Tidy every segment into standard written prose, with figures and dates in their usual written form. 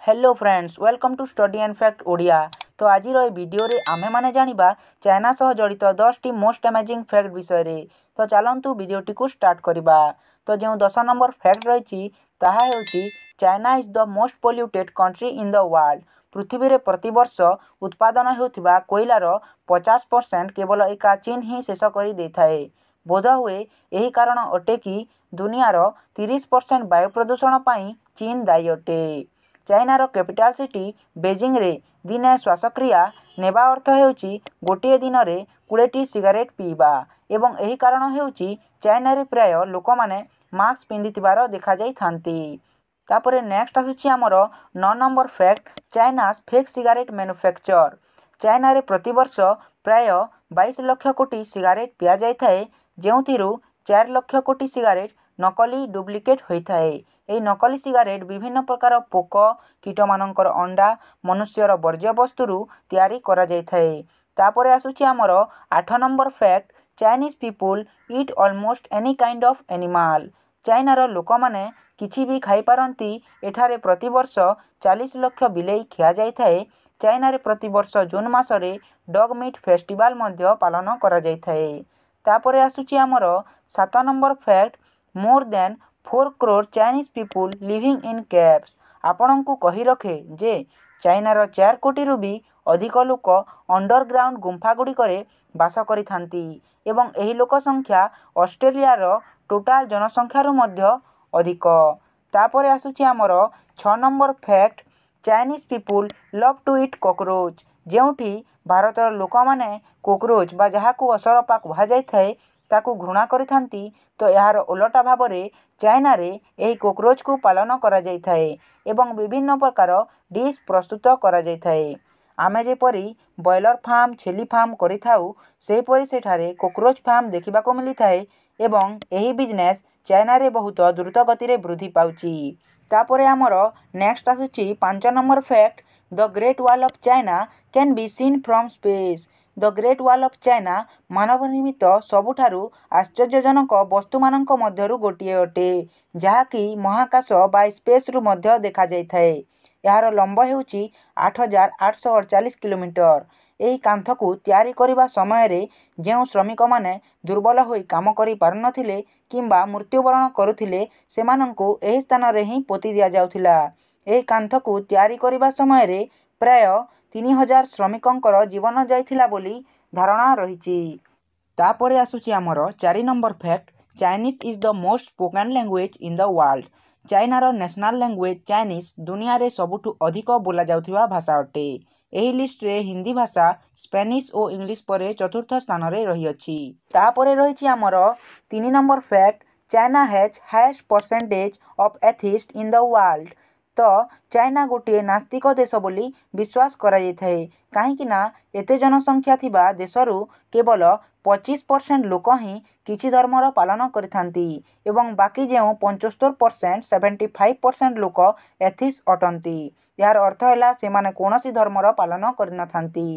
Hello friends, welcome to study and fact Odia. तो आज video रे आमे माने जानिबा चाइना सह जड़ित 10 टी मोस्ट अमेजिंग फैक्ट विषय रे। तो चलंतु वीडियोटी को स्टार्ट करिबा। तो जो 10 नंबर फैक्ट रही ताहा हेउची China is the most polluted country in the world. पृथ्वी रे प्रति वर्ष उत्पादन हेउथिबा कोइलार 50% केवल एका चीन ही शेष करि देथाए। बोध हुए यही कारण अटे कि दुनियार 30% वायु प्रदूषण पई चीन दायी अटे। चाइनार कैपिटल सिटी बेजिंग रे दिने श्वासक्रिया नेबा अर्थ हेउची गोटे दिन रे 20 सिगारेट पीबा एवं एही कारण हेउची चाइना रे प्राय लोक माने मास्क पिंधिथिबार देखा जाई थांती। तापरे नेक्स्ट आसुची हमर 9 number fact China fake cigarette manufacture. China रे प्रति वर्ष प्राय 22 लाख कोटी सिगारेट पिया जाय थाए, जेउथिरु 4 लाख कोटी सिगारेट नकली डुप्लिकेट होइथाए। एही नकली सिगारेट विभिन्न प्रकार पोक कीट मानकर अंडा मनुष्यर वर्ज्य वस्तुरु तैयारी करा जाय थाए। तापरे आसुची हमर 8 number fact Chinese people eat almost any kind of animal. चाइनार लोक माने किछि भी खाई पारंती। एठारे प्रति वर्ष 40 लाख बिलेई खिया जाय थाए। चाइना रे प्रति वर्ष जून मासरे डॉग मीट फेस्टिवल मध्य पालन करा जाय थाए। तापरे आसुची हमर 7 number fact more than 4 crore Chinese people living in caves. आपणଙ୍କୁ कही रखे जे चाइनार 4 कोटी भी अधिक लोक अंडरग्राउंड गुंफा गुड़िकरे बास करिथांती एवं एही लोक संख्या ऑस्ट्रेलियार टोटाल जनसंख्यारु मध्य अधिक। तापरे आसुची हमर 6 number fact Chinese people love to eat cockroach. जेउठी भारतर लोक माने कॉकरोच बा जहाकू असरपा कहा जाय थाए ताकू घृणा करिथांती, तो यार उलटा भाबरे चाइना रे एही कॉकरोच को पालन करा जाय थाए एवं विभिन्न प्रकार डिश प्रस्तुत करा जाय थाए। आमे जेपरी बॉयलर फार्म छेली फार्म करिथाउ सेपरी सेठारे कॉकरोच फार्म देखिबाको मिली थाए एवं एही बिजनेस चाइना रे बहुत द्रुत गति रे वृद्धि पाउची। तापरे हमर नेक्स्ट आसुची 5 number fact the great wall of China can be seen from space. The great wall of China मानव निर्मित सबुठारु आश्चर्यजनक वस्तु मानक मध्यरु गोटिए अटे, जहाकी महाकाश बा स्पेस रु मध्य देखा जाय थाए। यार लंब हेउची 8848 किलोमीटर। एही कांथकू तैयारी करिबा समय रे जेउ श्रमिक माने दुर्बल होई काम करि पारुनथिले किंबा मृत्युवरण करुथिले सेमानंकु एही स्थान रे ही पोती दिया जाउथिला। एही कांथकू तैयारी करिबा समय रे प्राय 3000 श्रमिकंकर जीवन जाइथिला बोली धारणा रहिछि। तापरे आसुची हमर 4 number fact Chinese is the most spoken language in the world. चाइनार नेशनल लैंग्वेज चाइनीज दुनिया रे सबुठु अधिक बोला जाउथिबा भाषा अटे। एही लिस्ट रे हिंदी भाषा स्पेनिश और इंग्लिश परे चतुर्थ स्थान रे रही अछि। तापरे रहिछि हमर 3 number fact China has highest percentage of atheist in the world. तो चाइना गोटे नास्तिक देश बोली विश्वास करा जाय थाए, काहेकि ना एते जनसंख्या थिबा देशरु केवल 25% लोक ही किछि धर्मर पालन करिथांती एवं बाकी जेउ 75% 75% लोक एथिस्ट अटंती। यार अर्थ हैला सेमाने कोनोसी धर्मर पालन करिनथांती।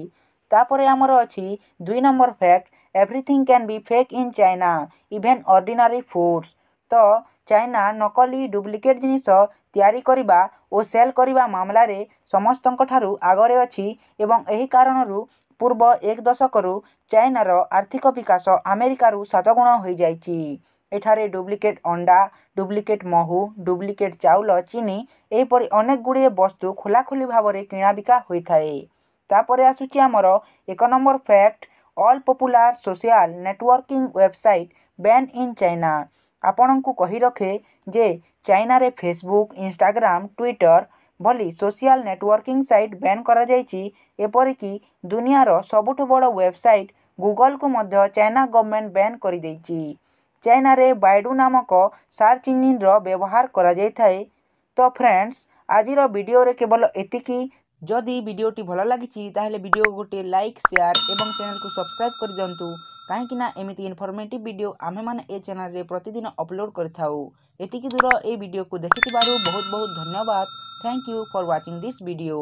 तापरे हमर अछि 2 number fact everything can be fake in China even ordinary foods. तो चाइना नकली डुप्लिकेट जिनिस तैयारी करिबा और सेल करिबा मामला रे समस्तंक ठारु आगरे अछि एवं एही कारणरु पूर्व 1 दशकरु चाइनार आर्थिक विकास अमेरिकारु 7 गुण होई जाइछि। एठारे डुप्लिकेट अंडा, डुप्लिकेट महू, डुप्लिकेट चाउल, चीनी एहीपरि अनेक गुड़िए वस्तु खोलाखोली भावरे किणाबिका होई थाए। तापरे आसुची हमर 1 number fact all popular social networking website ban in China. आपणଙ୍କୁ कही रखे जे चाइना रे फेसबुक, इंस्टाग्राम, ट्विटर भली सोशल नेटवर्किंग साइट बैन करा जायछि। एपरिकी दुनियार सबुठु बड़ वेबसाइट गूगल को मध्य चाइना गवर्नमेंट बैन करि दैछि। चाइना रे बाइडू नामक सर्च इंजिन रो व्यवहार करा जाय थाए। तो फ्रेंड्स आजिर वीडियो रे केवल एतिकी। जदि वीडियोटी भल लागिछि ताहेले वीडियो गोटे लाइक शेयर एवं चैनल को सब्सक्राइब कर दियंतु, काहेकि ना एमिति इन्फॉर्मेटिव वीडियो आमे माने ए चैनल रे प्रतिदिन अपलोड करथाउ। एतिकी दूर ए वीडियो को देखिथिबारु बहुत बहुत धन्यवाद। Thank you for watching this video.